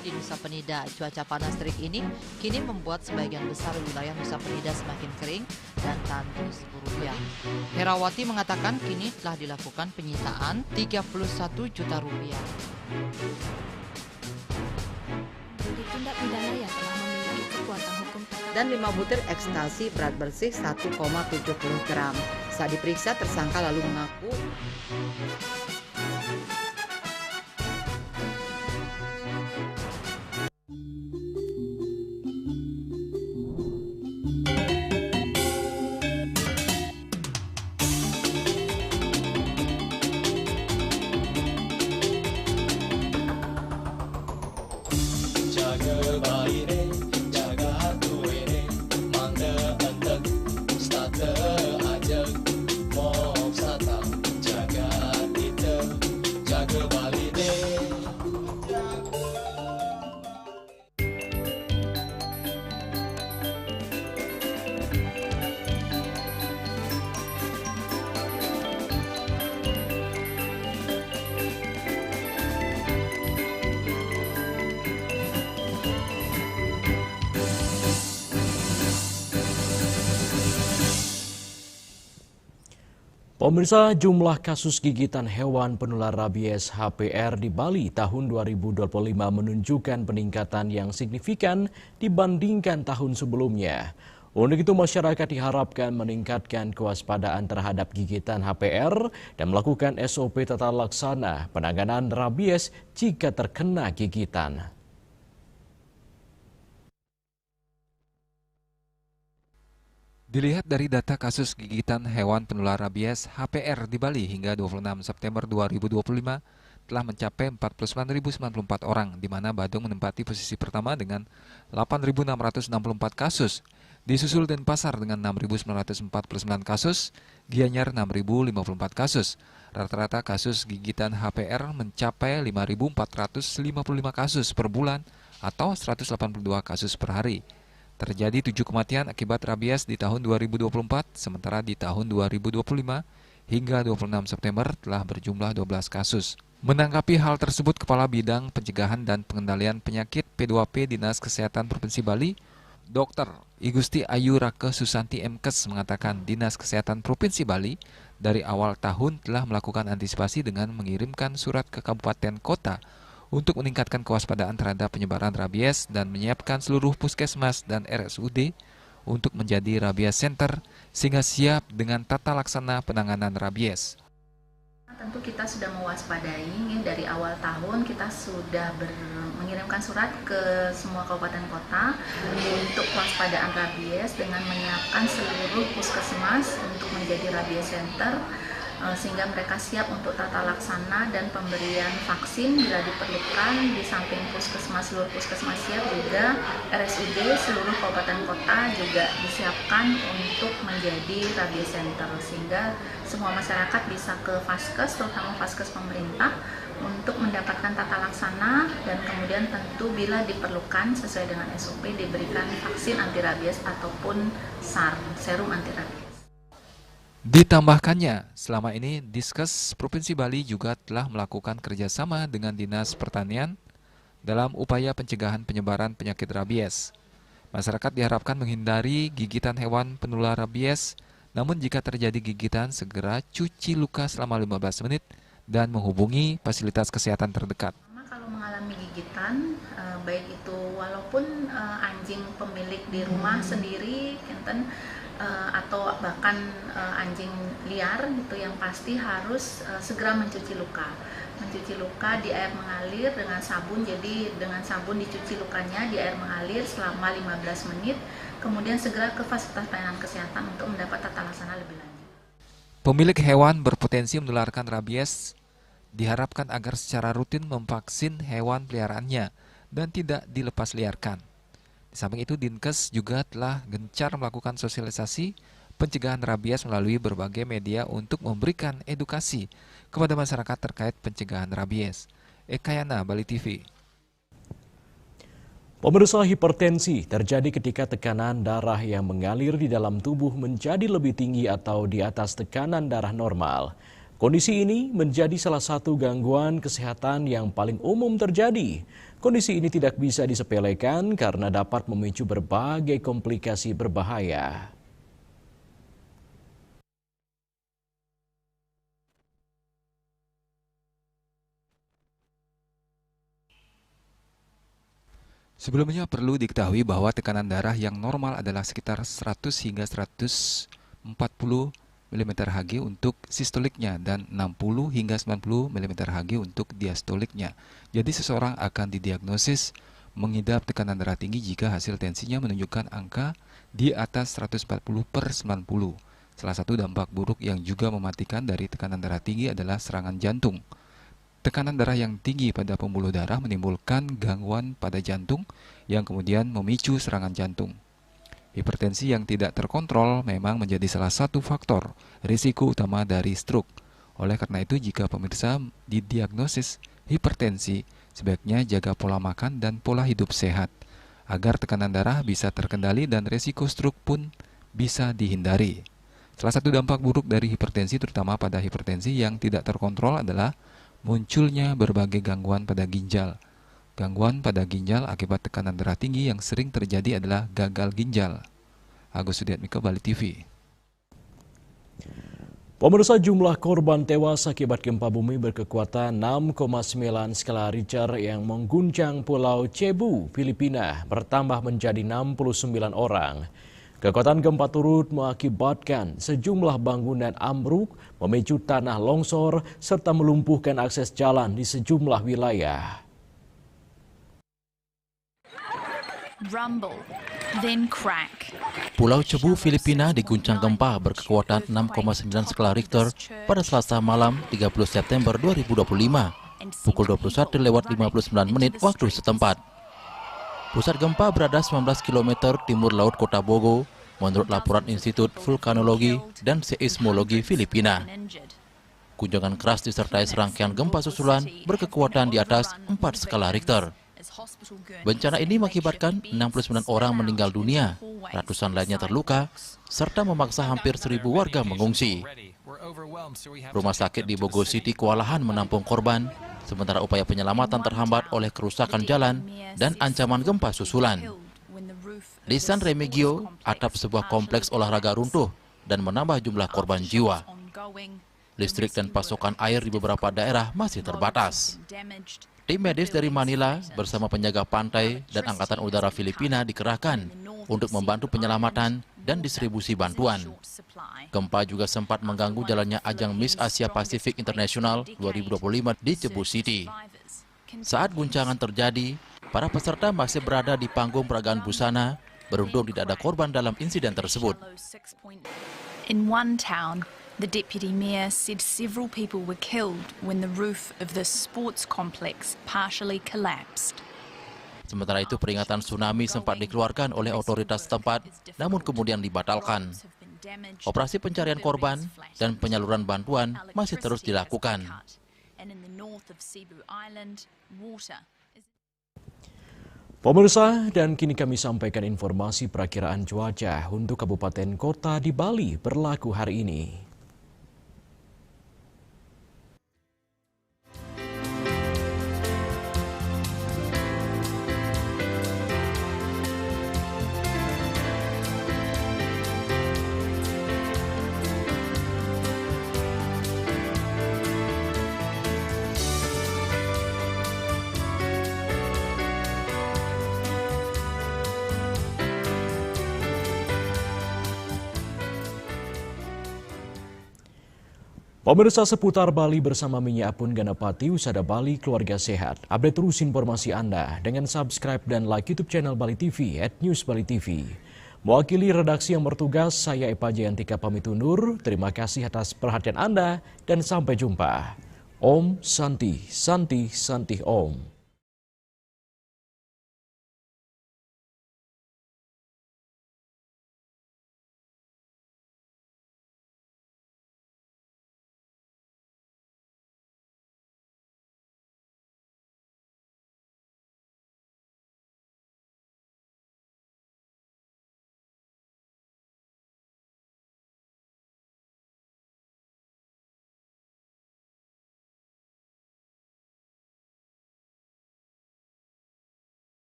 Di Nusa Penida, cuaca panas terik ini kini membuat sebagian besar wilayah Nusa Penida semakin kering dan tandus Rupiah. Herawati mengatakan kini telah dilakukan penyitaan 31 juta rupiah. Tindak pidana yang telah memiliki kekuatan hukum Dan 5 butir ekstasi berat bersih 1,70 gram. Saat diperiksa, tersangka lalu mengaku Pemirsa, jumlah kasus gigitan hewan penular rabies HPR di Bali tahun 2025 menunjukkan peningkatan yang signifikan dibandingkan tahun sebelumnya. Untuk itu, masyarakat diharapkan meningkatkan kewaspadaan terhadap gigitan HPR dan melakukan SOP tata laksana penanganan rabies jika terkena gigitan. Dilihat dari data kasus gigitan hewan penular rabies HPR di Bali hingga 26 September 2025 telah mencapai 49.094 orang, di mana Badung menempati posisi pertama dengan 8.664 kasus. Disusul Denpasar dengan 6.949 kasus, Gianyar 6.054 kasus. Rata-rata kasus gigitan HPR mencapai 5.455 kasus per bulan atau 182 kasus per hari. Terjadi 7 kematian akibat rabies di tahun 2024, sementara di tahun 2025 hingga 26 September telah berjumlah 12 kasus. Menanggapi hal tersebut, Kepala Bidang Pencegahan dan Pengendalian Penyakit P2P Dinas Kesehatan Provinsi Bali, Dr. Igusti Ayu Rake Susanti Mkes mengatakan Dinas Kesehatan Provinsi Bali dari awal tahun telah melakukan antisipasi dengan mengirimkan surat ke kabupaten kota untuk meningkatkan kewaspadaan terhadap penyebaran rabies dan menyiapkan seluruh puskesmas dan RSUD untuk menjadi rabies center sehingga siap dengan tata laksana penanganan rabies. Tentu kita sudah mewaspadai, dari awal tahun kita sudah mengirimkan surat ke semua kabupaten kota untuk kewaspadaan rabies dengan menyiapkan seluruh puskesmas untuk menjadi rabies center. sehingga mereka siap untuk tata laksana dan pemberian vaksin bila diperlukan. Di samping seluruh puskesmas siap, juga RSUD seluruh kabupaten kota juga disiapkan untuk menjadi rabies center, sehingga semua masyarakat bisa ke Vaskes, terutama Vaskes pemerintah, untuk mendapatkan tata laksana dan kemudian tentu bila diperlukan sesuai dengan SOP diberikan vaksin anti rabies ataupun SAR, serum anti rabies. Ditambahkannya, selama ini Diskes Provinsi Bali juga telah melakukan kerjasama dengan Dinas Pertanian dalam upaya pencegahan penyebaran penyakit rabies. Masyarakat diharapkan menghindari gigitan hewan penular rabies, namun jika terjadi gigitan segera cuci luka selama 15 menit dan menghubungi fasilitas kesehatan terdekat. Kalau mengalami gigitan, baik itu walaupun anjing pemilik di rumah sendiri, atau bahkan anjing liar gitu, yang pasti harus segera mencuci luka di air mengalir dengan sabun. Jadi dengan sabun dicuci lukanya di air mengalir selama 15 menit, kemudian segera ke fasilitas pelayanan kesehatan untuk mendapat tata laksana lebih lanjut. Pemilik hewan berpotensi menularkan rabies diharapkan agar secara rutin memvaksin hewan peliharaannya dan tidak dilepas liarkan. Di samping itu, Dinkes juga telah gencar melakukan sosialisasi pencegahan rabies melalui berbagai media untuk memberikan edukasi kepada masyarakat terkait pencegahan rabies. Eka Yana, Bali TV. Pemirsa, hipertensi terjadi ketika tekanan darah yang mengalir di dalam tubuh menjadi lebih tinggi atau di atas tekanan darah normal. Kondisi ini menjadi salah satu gangguan kesehatan yang paling umum terjadi. Kondisi ini tidak bisa disepelekan karena dapat memicu berbagai komplikasi berbahaya. Sebelumnya perlu diketahui bahwa tekanan darah yang normal adalah sekitar 100 hingga 140 mm/Hg untuk sistoliknya dan 60 hingga 90 mm/Hg untuk diastoliknya. Jadi seseorang akan didiagnosis mengidap tekanan darah tinggi jika hasil tensinya menunjukkan angka di atas 140/90. Salah satu dampak buruk yang juga mematikan dari tekanan darah tinggi adalah serangan jantung. Tekanan darah yang tinggi pada pembuluh darah menimbulkan gangguan pada jantung yang kemudian memicu serangan jantung. Hipertensi yang tidak terkontrol memang menjadi salah satu faktor risiko utama dari stroke. Oleh karena itu, jika pemirsa didiagnosis hipertensi, sebaiknya jaga pola makan dan pola hidup sehat, agar tekanan darah bisa terkendali dan risiko stroke pun bisa dihindari. Salah satu dampak buruk dari hipertensi, terutama pada hipertensi yang tidak terkontrol, adalah munculnya berbagai gangguan pada ginjal. Gangguan pada ginjal akibat tekanan darah tinggi yang sering terjadi adalah gagal ginjal. Agus Sudiatmiko, Bali TV. Pemirsa, jumlah korban tewas akibat gempa bumi berkekuatan 6,9 skala Richter yang mengguncang Pulau Cebu, Filipina, bertambah menjadi 69 orang. Kekuatan gempa turut mengakibatkan sejumlah bangunan ambruk, memicu tanah longsor, serta melumpuhkan akses jalan di sejumlah wilayah. Rumble, then crack. Pulau Cebu, Filipina diguncang gempa berkekuatan 6,9 skala Richter pada Selasa malam 30 September 2025, pukul 21:59 waktu setempat. Pusat gempa berada 19 km timur laut kota Bogo, menurut laporan Institut Vulkanologi dan Seismologi Filipina. Guncangan keras disertai serangkaian gempa susulan berkekuatan di atas 4 skala Richter. Bencana ini mengakibatkan 69 orang meninggal dunia, ratusan lainnya terluka, serta memaksa hampir 1.000 warga mengungsi. Rumah sakit di Bogo City kewalahan menampung korban, sementara upaya penyelamatan terhambat oleh kerusakan jalan dan ancaman gempa susulan. Di San Remigio, atap sebuah kompleks olahraga runtuh dan menambah jumlah korban jiwa. Listrik dan pasokan air di beberapa daerah masih terbatas. Tim medis dari Manila bersama penjaga pantai dan Angkatan Udara Filipina dikerahkan untuk membantu penyelamatan dan distribusi bantuan. Gempa juga sempat mengganggu jalannya ajang Miss Asia Pacific International 2025 di Cebu City. Saat guncangan terjadi, para peserta masih berada di panggung peragaan busana. Beruntung tidak ada korban dalam insiden tersebut. In one town, The deputy mayor said several people were killed when the roof of the sports complex partially collapsed. Sementara itu peringatan tsunami sempat dikeluarkan oleh otoritas setempat, namun kemudian dibatalkan. Operasi pencarian korban dan penyaluran bantuan masih terus dilakukan. Pemirsa, dan kini kami sampaikan informasi perakiraan cuaca untuk kabupaten kota di Bali berlaku hari ini. Pemirsa, seputar Bali bersama Minyak Apun Ganapati, Usada Bali, keluarga sehat. Update terus informasi Anda dengan subscribe dan like YouTube channel Bali TV @newsbalitv. Mewakili redaksi yang bertugas, saya Epa Jayantika pamit undur. Terima kasih atas perhatian Anda dan sampai jumpa. Om Santi, Santi, Santi Om.